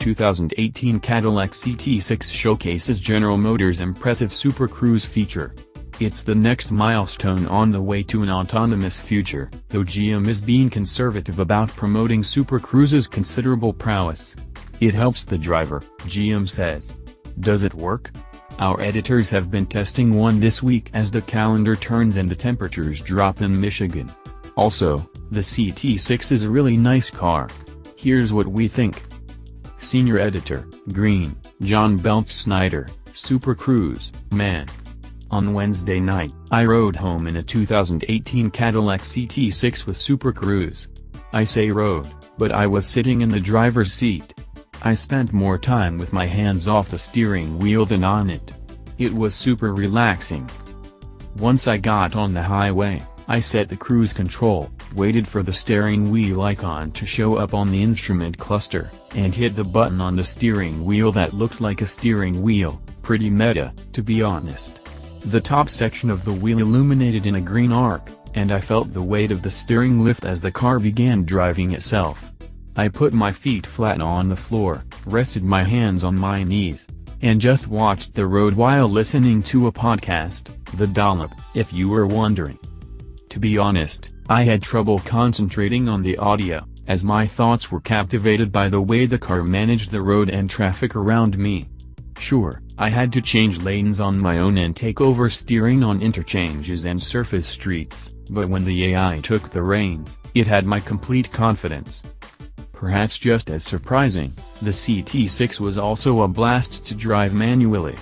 2018 Cadillac CT6 showcases General Motors' impressive Super Cruise feature. It's the next milestone on the way to an autonomous future, though GM is being conservative about promoting Super Cruise's considerable prowess. It helps the driver, GM says. Does it work? Our editors have been testing one this week as the calendar turns and the temperatures drop in Michigan. Also, the CT6 is a really nice car. Here's what we think. Senior Editor, Green, John Beltz Snyder, Super Cruise, man. On Wednesday night, I rode home in a 2018 Cadillac CT6 with Super Cruise. I say rode, but I was sitting in the driver's seat. I spent more time with my hands off the steering wheel than on it. It was super relaxing. Once I got on the highway, I set the cruise control, waited for the steering wheel icon to show up on the instrument cluster, and hit the button on the steering wheel that looked like a steering wheel. Pretty meta, to be honest. The top section of the wheel illuminated in a green arc, and I felt the weight of the steering lift as the car began driving itself. I put my feet flat on the floor, rested my hands on my knees, and just watched the road while listening to a podcast, The Dollop, if you were wondering. To be honest, I had trouble concentrating on the audio, as my thoughts were captivated by the way the car managed the road and traffic around me. Sure, I had to change lanes on my own and take over steering on interchanges and surface streets, but when the AI took the reins, it had my complete confidence. Perhaps just as surprising, the CT6 was also a blast to drive manually.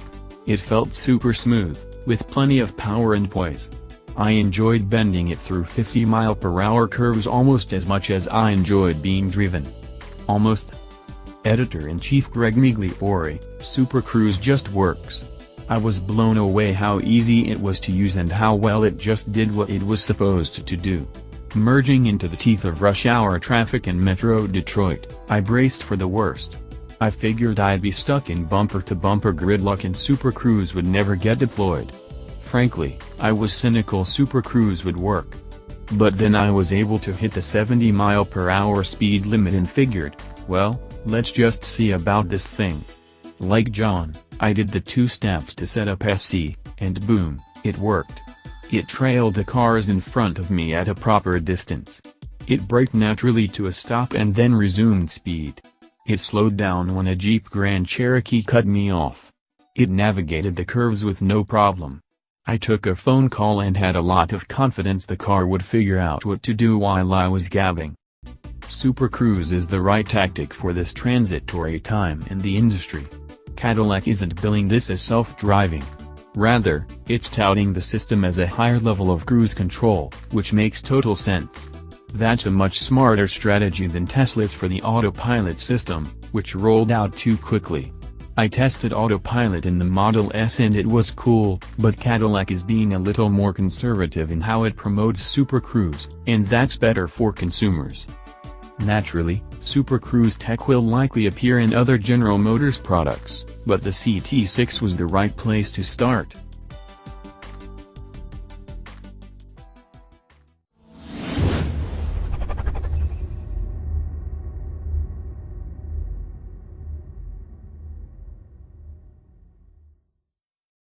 It felt super smooth, with plenty of power and poise. I enjoyed bending it through 50-mile-per-hour curves almost as much as I enjoyed being driven. Almost. Editor-in-Chief Greg Migliore, Super Cruise just works. I was blown away how easy it was to use and how well it just did what it was supposed to do. Merging into the teeth of rush hour traffic in Metro Detroit, I braced for the worst. I figured I'd be stuck in bumper-to-bumper gridlock and Super Cruise would never get deployed. Frankly, I was cynical Super Cruise would work. But then I was able to hit the 70-mile-per-hour speed limit and figured, well, let's just see about this thing. Like John, I did the 2 steps to set up SC, and boom, it worked. It trailed the cars in front of me at a proper distance. It braked naturally to a stop and then resumed speed. It slowed down when a Jeep Grand Cherokee cut me off. It navigated the curves with no problem. I took a phone call and had a lot of confidence the car would figure out what to do while I was gabbing. Super Cruise is the right tactic for this transitory time in the industry. Cadillac isn't billing this as self-driving. Rather, it's touting the system as a higher level of cruise control, which makes total sense. That's a much smarter strategy than Tesla's for the autopilot system, which rolled out too quickly. I tested autopilot in the Model S and it was cool, but Cadillac is being a little more conservative in how it promotes Super Cruise, and that's better for consumers. Naturally, Super Cruise tech will likely appear in other General Motors products, but the CT6 was the right place to start.